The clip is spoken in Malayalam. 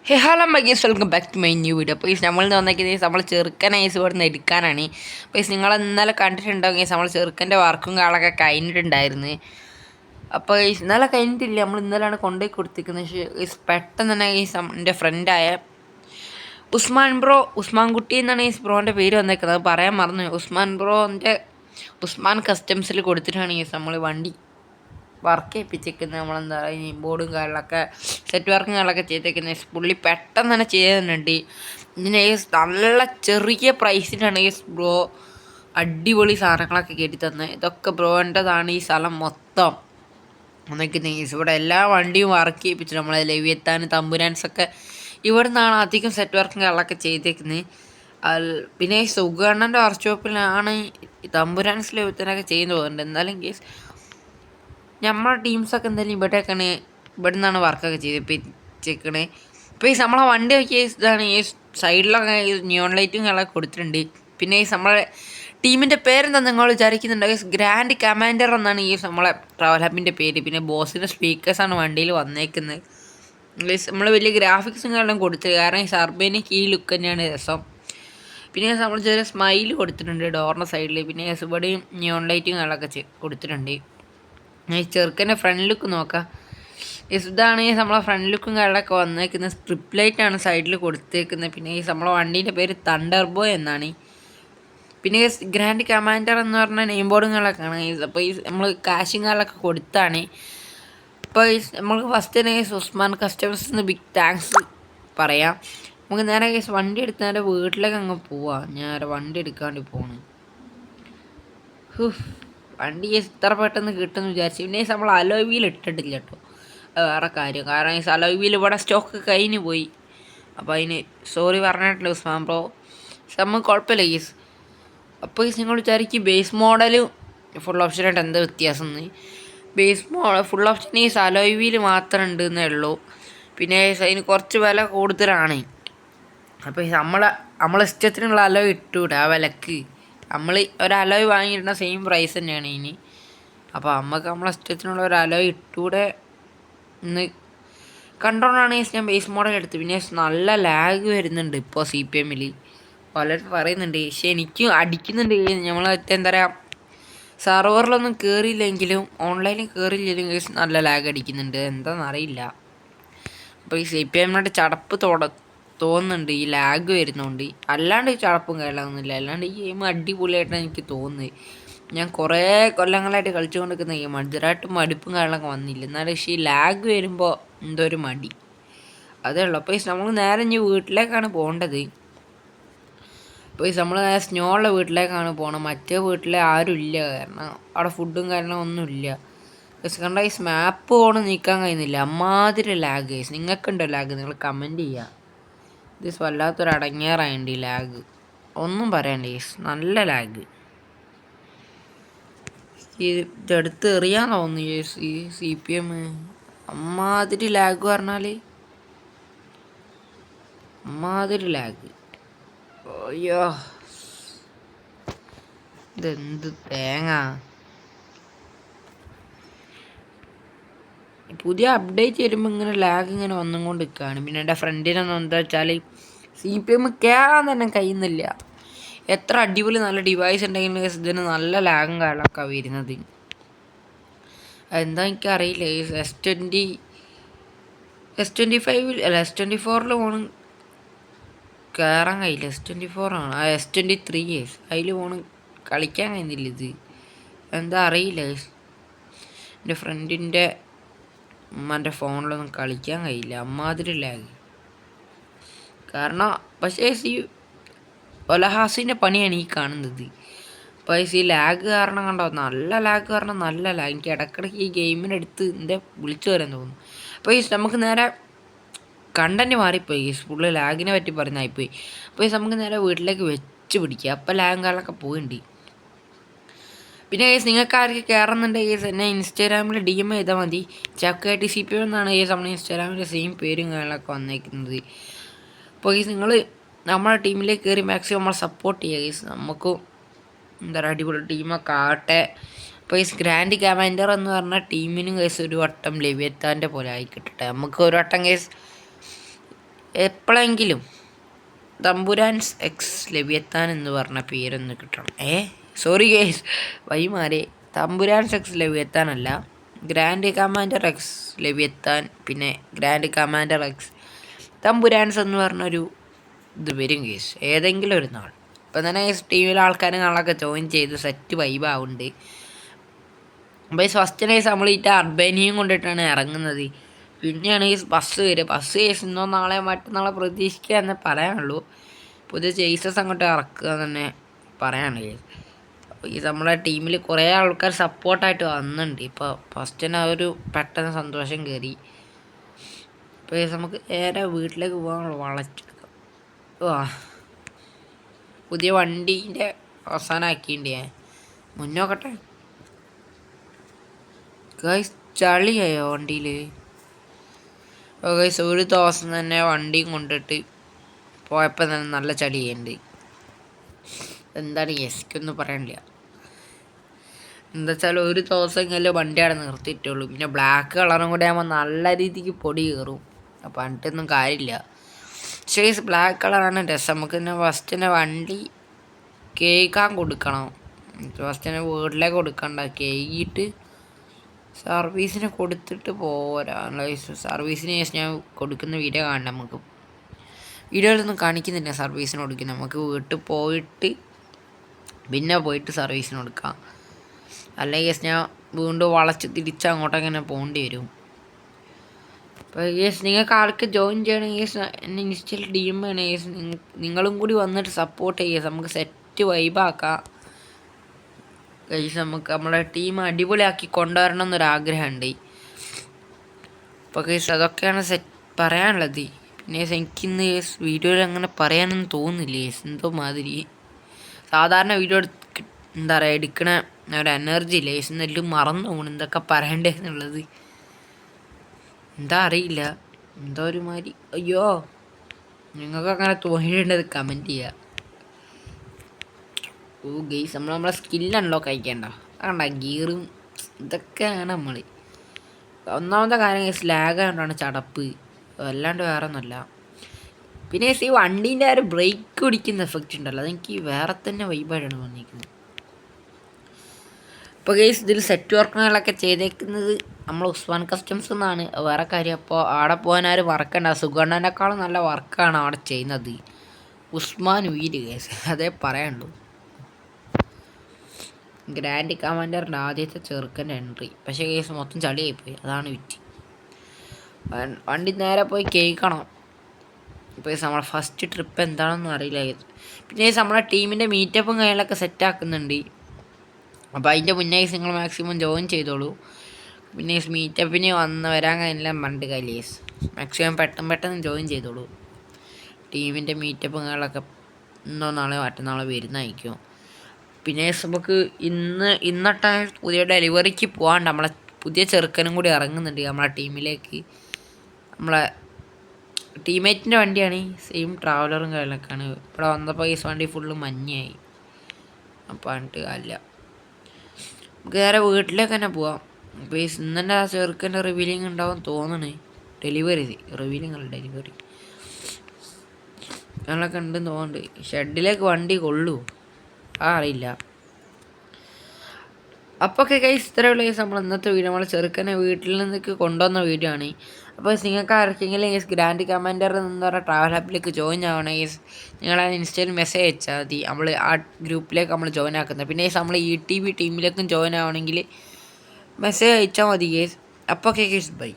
Hello my welcome back to my new video. അപ്പോൾ നമ്മൾ വന്നേക്കുന്നത് നമ്മൾ ചെറുക്കനെ ഇവിടെ നിന്ന് എടുക്കാനാണ്. അപ്പോൾ നിങ്ങൾ ഇന്നലെ കണ്ടിട്ടുണ്ടെങ്കിൽ നമ്മൾ ചെറുക്കൻ്റെ വർക്കും കാളൊക്കെ കഴിഞ്ഞിട്ടുണ്ടായിരുന്നു. അപ്പോൾ ഇന്നലെ കഴിഞ്ഞിട്ടില്ല, നമ്മൾ ഇന്നലെയാണ് കൊണ്ടുപോയി കൊടുത്തിരിക്കുന്നത്. പക്ഷേ പെട്ടെന്ന് തന്നെ എൻ്റെ ഫ്രണ്ടായ ഉസ്മാൻ കുട്ടി എന്നാണ് ഈ ബ്രോൻ്റെ പേര് വന്നേക്കുന്നത്. അത് പറയാൻ മറന്നു. ഉസ്മാൻ കസ്റ്റംസിൽ കൊടുത്തിട്ടാണ് നമ്മൾ വണ്ടി വർക്ക് ചെയ്യിപ്പിച്ചേക്കുന്നത്. നമ്മളെന്താ പറയുക, ബോർഡും കാര്യങ്ങളൊക്കെ സെറ്റ് വർക്കും കാര്യങ്ങളൊക്കെ ചെയ്തേക്കുന്നത്. പുള്ളി പെട്ടെന്ന് തന്നെ ചെയ്യുന്നുണ്ട്. ഇതിന് നല്ല ചെറിയ പ്രൈസിനാണ് ബ്രോ അടിപൊളി സാധനങ്ങളൊക്കെ കയറ്റി തന്നത്. ഇതൊക്കെ ബ്രോൻ്റെതാണ് ഈ സ്ഥലം മൊത്തം എന്നൊക്കെ. ഇവിടെ എല്ലാ വണ്ടിയും വർക്ക് ചെയ്യിപ്പിച്ചു. നമ്മളെ ലെവിയത്താൻ തമ്പുരാൻസൊക്കെ ഇവിടെ നിന്നാണ് അധികം സെറ്റ് വർക്കും കാര്യങ്ങളൊക്കെ ചെയ്തേക്കുന്നത്. പിന്നെ ഈ സുഗണ്ണൻ്റെ വർക്ക്ഷോപ്പിലാണ് തമ്പുരാൻസ് ലെവിയത്താനൊക്കെ ചെയ്യുന്ന പോകുന്നുണ്ട്. എന്നാലും കേസ് നമ്മളെ ടീംസൊക്കെ എന്തായാലും ഇവിടെ നിന്നാണ് വർക്കൊക്കെ ചെയ്തിപ്പിച്ചേക്കണേ. ഇപ്പോൾ നമ്മളെ വണ്ടി നോക്കിയ ഇതാണ് ഈ സൈഡിലൊക്കെ ന്യൂൺ ലൈറ്റും കാര്യങ്ങളൊക്കെ കൊടുത്തിട്ടുണ്ട്. പിന്നെ നമ്മളെ ടീമിൻ്റെ പേരെന്താ നിങ്ങൾ വിചാരിക്കുന്നുണ്ട്? ഗ്രാൻഡ് കമാൻഡർ എന്നാണ് നമ്മളെ ട്രാവൽ ഹബിൻ്റെ പേര്. പിന്നെ ബോസിൻ്റെ സ്പീക്കേഴ്സാണ് വണ്ടിയിൽ വന്നേക്കുന്നത്. നമ്മൾ വലിയ ഗ്രാഫിക്സും കാര്യങ്ങളും കൊടുത്തത് കാരണം ഈ സർബേനിക്ക് ഈ ലുക്ക് തന്നെയാണ് രസം. പിന്നെ നമ്മൾ ചെറിയ സ്മൈൽ കൊടുത്തിട്ടുണ്ട് ഡോറിൻ്റെ സൈഡിൽ. പിന്നെ ഇവിടെയും ന്യൂൺ ലൈറ്റും കാര്യങ്ങളൊക്കെ കൊടുത്തിട്ടുണ്ട്. ഈ ചെറുക്കൻ്റെ ഫ്രണ്ട് ലുക്ക് നോക്കാം. ഇതാണ് നമ്മളെ ഫ്രണ്ട് ലുക്കും കാര്യങ്ങളൊക്കെ വന്നേക്കുന്നത്. സ്ട്രിപ്പ് ലൈറ്റാണ് സൈഡിൽ കൊടുത്തേക്കുന്നത്. പിന്നെ നമ്മളെ വണ്ടീൻ്റെ പേര് തണ്ടർ ബോയ് എന്നാണ്. പിന്നെ ഗ്രാൻഡ് കമാൻഡർ എന്ന് പറഞ്ഞ നെയിം ബോർഡും കാര്യങ്ങളൊക്കെ ആണ്. അപ്പോൾ നമ്മൾ കാശും കാര്യങ്ങളൊക്കെ കൊടുത്താണ്. അപ്പോൾ നമ്മൾക്ക് ഫസ്റ്റ് തന്നെ ഉസ്മാൻ കസ്റ്റമേഴ്സിന് ബിഗ് താങ്ക്സ് പറയാം. നമുക്ക് നേരെ വണ്ടി എടുത്ത് നേരെ വീട്ടിലേക്ക് അങ്ങ് പോവാം. ഞാൻ വണ്ടി എടുക്കാൻ വേണ്ടി പോണ്. വണ്ടി ഇത്ര പെട്ടെന്ന് കിട്ടുമെന്ന് വിചാരിച്ചു. പിന്നെ നമ്മൾ അലോയ് വീൽ ഇട്ടിട്ടില്ല കേട്ടോ, വേറെ കാര്യം. കാരണം ഈ അലോയ് വീൽ ഇവിടെ സ്റ്റോക്ക് കഴിഞ്ഞ് പോയി. അപ്പോൾ അതിന് സോറി പറഞ്ഞിട്ടില്ല ഉസ്മാൻ ബ്രോ. നമുക്ക് കുഴപ്പമില്ല ഗീസ്. അപ്പോൾ നിങ്ങൾ വിചാരിക്കും ബേസ് മോഡലും ഫുൾ ഓപ്ഷനായിട്ട് എന്താ വ്യത്യാസം എന്ന്. ഫുൾ ഓപ്ഷൻ ഈ അലോയ് വീൽ മാത്രം ഉണ്ടെന്നേ ഉള്ളൂ. പിന്നെ അതിന് കുറച്ച് വില കൂടുതലാണ്. അപ്പോൾ നമ്മളെ ഇഷ്ടത്തിനുള്ള അലോയ് ഇട്ടുകൂടെ ആ വിലക്ക്. നമ്മൾ ഒരു അലോയ് വാങ്ങിയിരുന്ന സെയിം പ്രൈസ് തന്നെയാണ് ഇനി. അപ്പോൾ നമ്മളെ ഇഷ്ടത്തിനുള്ള ഒരു അലോയ് ഇട്ടുകൂടെ ഇന്ന് കണ്ടോണ്ടാണ് ഞാൻ ബേസ് മോഡൽ എടുത്ത്. പിന്നെ നല്ല ലാഗ് വരുന്നുണ്ട് ഇപ്പോൾ CPM-ൽ പലരും പറയുന്നുണ്ട്. പക്ഷേ എനിക്കും അടിക്കുന്നുണ്ട്. നമ്മൾ എന്താ പറയുക, സെർവറിലൊന്നും കയറിയില്ലെങ്കിലും ഓൺലൈനിൽ കയറിയില്ലെങ്കിലും നല്ല ലാഗ് അടിക്കുന്നുണ്ട്. എന്താണെന്നറിയില്ല. അപ്പോൾ ഈ CPM-ൻ്റെ ചടപ്പ് തോന്നുന്നുണ്ട് ഈ ലാഗ് വരുന്നുണ്ട്. അല്ലാണ്ട് ഈ ചടപ്പും കാര്യമൊന്നുമില്ല. അല്ലാണ്ട് ഈ ഗെയിം അടിപൊളിയായിട്ടാണ് എനിക്ക് തോന്നുന്നത്. ഞാൻ കുറേ കൊല്ലങ്ങളായിട്ട് കളിച്ചുകൊണ്ടിരിക്കുന്ന ഗെയിം ഇതുവരെയായിട്ട് മടുപ്പും കാര്യങ്ങളൊക്കെ വന്നില്ല. എന്നാലും പക്ഷേ ഈ ലാഗ് വരുമ്പോൾ എന്തോ ഒരു മടി അതേ ഉള്ളൂ. അപ്പോൾ നമ്മൾ നേരെ ഇനി വീട്ടിലേക്കാണ് പോകേണ്ടത്. അപ്പോൾ നമ്മൾ നേരെ സ്നോ ഉള്ള വീട്ടിലേക്കാണ് പോകണം. മറ്റേ വീട്ടിലെ ആരുമില്ല, കാരണം അവിടെ ഫുഡും കാര്യങ്ങളും ഒന്നുമില്ല. കണ്ട ഈ മാപ്പ് പോകണം നീക്കാൻ കഴിയുന്നില്ല. അമ്മാതിരി ലാഗ്. നിങ്ങൾക്കുണ്ടോ ലാഗ്? നിങ്ങൾ കമൻറ്റ് ചെയ്യുക. ഇത് വല്ലാത്തൊരു അടങ്ങിയാറായുണ്ട് ഈ ലാഗ്, ഒന്നും പറയണ്ട. നല്ല ലാഗ്. ഇതെടുത്ത് എറിയാൻ തോന്നുന്നു ഈ CPM. അമ്മാതിരി ലാഗ് പറഞ്ഞാൽ അമ്മാതിരി ലാഗ്. അയ്യോ, ഇതെന്ത് തേങ്ങ. പുതിയ അപ്ഡേറ്റ് വരുമ്പോൾ ഇങ്ങനെ ലാഗ് ഇങ്ങനെ വന്നും കൊണ്ട് നിൽക്കുകയാണ്. പിന്നെ എൻ്റെ ഫ്രണ്ടിനൊന്നും എന്താ വെച്ചാൽ CPM കയറാൻ തന്നെ കഴിയുന്നില്ല. എത്ര അടിപൊളി നല്ല ഡിവൈസ് ഉണ്ടെങ്കിലും ഇതിന് നല്ല ലാഗും കാര്യങ്ങളൊക്കെ വരുന്നത്. എന്താ എനിക്കറിയില്ല. S25 അല്ല S24 പോകണം കയറാൻ കഴിയില്ല. S24 ആണ്. S23 അതിൽ പോകണം കളിക്കാൻ കഴിയുന്നില്ല. ഇത് എന്താ അറിയില്ല. എൻ്റെ ഫ്രണ്ടിൻ്റെ ഉമ്മാൻ്റെ ഫോണിലൊന്നും കളിക്കാൻ കഴിയില്ല. അമ്മാതിരി ലാഗ്. കാരണം പക്ഷേ ഒലഹാസിൻ്റെ പണിയാണ് ഈ കാണുന്നത്. അപ്പോൾ ഈ ലാഗ് കാരണം കണ്ടോ, നല്ല ലാഗ് കാരണം നല്ല ലാഗ്. എനിക്ക് ഇടയ്ക്കിടയ്ക്ക് ഈ ഗെയിമിനടുത്ത് എൻ്റെ വിളിച്ചു വരാൻ തോന്നുന്നു. അപ്പോൾ നമുക്ക് നേരെ കണ്ടൻറ്റ് മാറിപ്പോയി. ഫുള്ള് ലാഗിനെ പറ്റി പറഞ്ഞായിപ്പോയി. അപ്പോൾ നമുക്ക് നേരെ വീട്ടിലേക്ക് വെച്ച് പിടിക്കുക. അപ്പോൾ ലാഗും കാലൊക്കെ പോയിട്ടുണ്ട്. പിന്നെ നിങ്ങൾക്ക് ആർക്ക് കയറുന്നുണ്ടെങ്കിൽ എന്നെ ഇൻസ്റ്റാഗ്രാമിൽ DM ചെയ്താൽ മതി. ചക്കായിട്ട് CPM എന്നാണ് നമ്മുടെ ഇൻസ്റ്റാഗ്രാമിൻ്റെ സെയിം പേരും കാര്യങ്ങളൊക്കെ വന്നേക്കുന്നത്. അപ്പോൾ നിങ്ങൾ നമ്മുടെ ടീമിലേക്ക് കയറി മാക്സിമം നമ്മൾ സപ്പോർട്ട് ചെയ്യുക. നമുക്കും എന്താ പറയുക, അടിപൊളി ടീമൊക്കെ ആവട്ടെ. അപ്പോൾ ഗ്രാൻഡ് കമാൻഡർ എന്ന് പറഞ്ഞ ടീമിനും ഒരു വട്ടം ലെവിയത്താൻ്റെ പോലെ ആയി കിട്ടട്ടെ. നമുക്ക് ഒരു വട്ടം എപ്പോഴെങ്കിലും തമ്പുരാൻസ് എക്സ് ലെവിയത്താൻ എന്ന് പറഞ്ഞ പേരൊന്ന് കിട്ടണം. സോറി ഗേസ്, വൈമാരെ. തമ്പുരാൻസ് എക്സ് ലെവിയത്താനല്ല, ഗ്രാൻഡ് കമാൻഡർ എക്സ് ലെവിയത്താൻ, പിന്നെ ഗ്രാൻഡ് കമാൻഡർ എക്സ് തമ്പുരാൻസ് എന്ന് പറഞ്ഞൊരു ഇത് വരും കേസ്, ഏതെങ്കിലും ഒരു നാൾ. ഇപ്പം തന്നെ ടീമിലെ ആൾക്കാരും നാളൊക്കെ ജോയിൻ ചെയ്ത് സെറ്റ് വൈബാവുന്നുണ്ട്. അപ്പോൾ ഫസ്റ്റ് നൈസ് നമ്മൾ ഈ അർബേനിയും കൊണ്ടിട്ടാണ് ഇറങ്ങുന്നത്. പിന്നെയാണ് ഈ ബസ് വരിക. ബസ് കേസ് ഇന്നോ നാളെ മറ്റന്നാളെ പ്രതീക്ഷിക്കുക എന്നേ പറയാനുള്ളൂ. പുതിയ ചേസസ് അങ്ങോട്ട് ഇറക്കുക തന്നെ പറയാനുള്ളൂ കേസ്. അപ്പോൾ ഈ നമ്മളെ ടീമിൽ കുറേ ആൾക്കാർ സപ്പോർട്ടായിട്ട് വന്നിട്ടുണ്ട്. ഇപ്പോൾ ഫസ്റ്റ് തന്നെ ഒരു പെട്ടെന്ന് സന്തോഷം കയറി. ഇപ്പോൾ നമുക്ക് നേരെ വീട്ടിലേക്ക് പോകാനുള്ള വളച്ചെടുക്കാം. പുതിയ വണ്ടീൻ്റെ അവസാനമാക്കിയിട്ടുണ്ട് ഞാൻ. മുന്നോക്കട്ടെ ഗൈസ്. ചളിയായോ വണ്ടിയിൽ? ഗൈസ് ഒരു ദിവസം തന്നെ വണ്ടിയും കൊണ്ടിട്ട് പോയപ്പോൾ തന്നെ നല്ല ചളിയുണ്ട്. എന്താണ് എസ്ക്കൊന്നും പറയാനില്ല. എന്താ വെച്ചാൽ ഒരു ദിവസം എങ്കിലും വണ്ടി അവിടെ നിർത്തിയിട്ടുള്ളൂ. പിന്നെ ബ്ലാക്ക് കളറും കൂടെ ആകുമ്പോൾ നല്ല രീതിക്ക് പൊടി കയറും. അപ്പോൾ എന്നിട്ടൊന്നും കാര്യമില്ല. പക്ഷേ ബ്ലാക്ക് കളറാണ് രസം. നമുക്ക് തന്നെ ഫസ്റ്റ് തന്നെ വണ്ടി കേൾക്കാൻ കൊടുക്കണം. ഫസ്റ്റ് തന്നെ വീട്ടിലേക്ക് കൊടുക്കണ്ട, കേക്കിയിട്ട് സർവീസിന് കൊടുത്തിട്ട് പോരാ. സർവീസിന് ശേഷം ഞാൻ കൊടുക്കുന്ന വീഡിയോ കാണണം. നമുക്ക് വീഡിയോയിലൊന്നും കാണിക്കുന്നില്ല സർവീസിന് കൊടുക്കുന്നത്. നമുക്ക് വീട്ടിൽ പോയിട്ട് പിന്നെ പോയിട്ട് സർവീസിന് കൊടുക്കാം. അല്ലെങ്കിൽ ഞാൻ വീണ്ടും വളച്ച് തിരിച്ച് അങ്ങോട്ടങ്ങനെ പോകേണ്ടി വരും. അപ്പോൾ നിങ്ങൾക്ക് ആൾക്ക് ജോയിൻ ചെയ്യണമെങ്കിൽ എന്നെ ഇൻസ്റ്റയിൽ DM ചെയ്യണം. നിങ്ങളും കൂടി വന്നിട്ട് സപ്പോർട്ട് ചെയ്യുക. നമുക്ക് സെറ്റ് വൈബാക്കാം. നമുക്ക് നമ്മളെ ടീം അടിപൊളിയാക്കി കൊണ്ടുവരണം എന്നൊരാഗ്രഹമുണ്ട്. അപ്പോൾ അതൊക്കെയാണ് പറയാനുള്ളത്. പിന്നെ എനിക്കിന്ന് വീഡിയോയിൽ അങ്ങനെ പറയാനൊന്നും തോന്നുന്നില്ല. എന്തോ മാതിരി സാധാരണ വീഡിയോ എന്താ പറയുക എടുക്കണ ഒരു എനർജി ഇല്ല. എന്നെല്ലാം മറന്നു പോകണം എന്തൊക്കെ പറയണ്ടേന്നുള്ളത്. എന്താ അറിയില്ല, എന്തോ ഒരു മാതിരി. അയ്യോ, നിങ്ങൾക്ക് അങ്ങനെ തോന്നിയിട്ടുണ്ടത് കമൻറ്റ് ചെയ്യുക. ഗെയ്സ് നമ്മളെ സ്കില്ല് അൺലോക്ക് അയക്കേണ്ട. അതുകൊണ്ടാ ഗിയറും ഇതൊക്കെയാണ് നമ്മൾ. ഒന്നാമത്തെ കാര്യം ഗെയ്സ് ലാഗ് ആയതുകൊണ്ടാണ് ചടപ്പ്, അല്ലാണ്ട് വേറെ ഒന്നുമല്ല. പിന്നെ ഈ വണ്ടീൻ്റെ ഒരു ബ്രേക്ക് പിടിക്കുന്ന എഫക്റ്റ് ഉണ്ടല്ലോ, അതെനിക്ക് വേറെ തന്നെ വൈബായിട്ടാണ് വന്നിരിക്കുന്നത്. ഇപ്പോൾ ഗെയ്സ് ഇതിൽ സെറ്റ് വർക്കുകളൊക്കെ ചെയ്തേക്കുന്നത് നമ്മൾ ഉസ്മാൻ കസ്റ്റംസ് എന്നാണ്. വേറെ കാര്യം, അപ്പോൾ അവിടെ പോകാൻ ആരും മറക്കണ്ട. സുഗണ്ണനേക്കാളും നല്ല വർക്കാണ് അവിടെ ചെയ്യുന്നത് ഉസ്മാൻ വീര് ഗെയ്സ്, അതേ പറയാനുള്ളൂ. ഗ്രാൻഡ് കമാൻഡറിൻ്റെ ആദ്യത്തെ ചെറുക്കൻ്റെ എൻട്രി. പക്ഷേ കേസ് മൊത്തം ചളിയായിപ്പോയി, അതാണ് വിറ്റ്. വണ്ടി നേരെ പോയി കേൾക്കണം. ഇപ്പോൾ നമ്മളെ ഫസ്റ്റ് ട്രിപ്പ് എന്താണെന്നും അറിയില്ല. പിന്നെ നമ്മളെ ടീമിൻ്റെ മീറ്റപ്പും കാര്യങ്ങളൊക്കെ സെറ്റാക്കുന്നുണ്ട്. അപ്പോൾ അതിൻ്റെ മുന്നേ നിങ്ങൾ മാക്സിമം ജോയിൻ ചെയ്തോളൂ. പിന്നെ മീറ്റപ്പിന് വരാൻ കഴിഞ്ഞില്ല പറഞ്ഞിട്ട് കാര്യേസ്, മാക്സിമം പെട്ടെന്ന് ജോയിൻ ചെയ്തോളൂ. ടീമിൻ്റെ മീറ്റപ്പും കാര്യങ്ങളൊക്കെ ഇന്നോ നാളെ മറ്റന്നാളെ വരുന്നതായിരിക്കും. പിന്നെ നമുക്ക് ഇന്നത്തെ പുതിയ ഡെലിവറിക്ക് പോകാണ്ട് നമ്മളെ പുതിയ ചെറുക്കനും കൂടി ഇറങ്ങുന്നുണ്ട് നമ്മളെ ടീമിലേക്ക്. നമ്മളെ ടീമേറ്റിൻ്റെ വണ്ടിയാണ്, സെയിം ട്രാവലറും കാര്യങ്ങളൊക്കെയാണ്. ഇവിടെ വന്നപ്പോൾ ഈ വണ്ടി ഫുള്ള് മഞ്ഞായി. അപ്പോൾ എന്നിട്ട് അല്ല, നമുക്ക് നേരെ വീട്ടിലേക്ക് തന്നെ പോവാം. അപ്പോൾ ഇന്നെ ആ ചെറുക്കൻ്റെ റിവീലിംഗ് ഉണ്ടാവും തോന്നണേ. ഡെലിവറി അങ്ങനെയൊക്കെ ഉണ്ടെന്ന് തോന്നുന്നുണ്ട്. ഷെഡിലേക്ക് വണ്ടി കൊള്ളൂ അറിയില്ല. അപ്പോൾ ഒക്കെ ഗൈസ് ഇത്രയുള്ള കേസ് നമ്മൾ ഇന്നത്തെ വീഡിയോ നമ്മൾ ചെറുക്കനെ വീട്ടിൽ നിന്നൊക്കെ കൊണ്ടുവന്ന വീഡിയോ ആണ്. അപ്പോൾ നിങ്ങൾക്ക് ആർക്കെങ്കിലും ഈ ഗ്രാൻഡ് കമാൻഡർ എന്ന് പറഞ്ഞ ട്രാവൽ ആപ്പിലേക്ക് ജോയിൻ ആവണമെങ്കിൽ നിങ്ങൾ ആ ഇൻസ്റ്റയിൽ മെസ്സേജ് അയച്ചാൽ മതി. നമ്മൾ ആ ഗ്രൂപ്പിലേക്ക് നമ്മൾ ജോയിൻ ആക്കുന്നത്. പിന്നെ നമ്മൾ ETB ടീമിലേക്കും ജോയിൻ ആവണമെങ്കിൽ മെസ്സേജ് അയച്ചാൽ മതി കേസ്. അപ്പോൾ ഒക്കെ കേസ് ബൈ.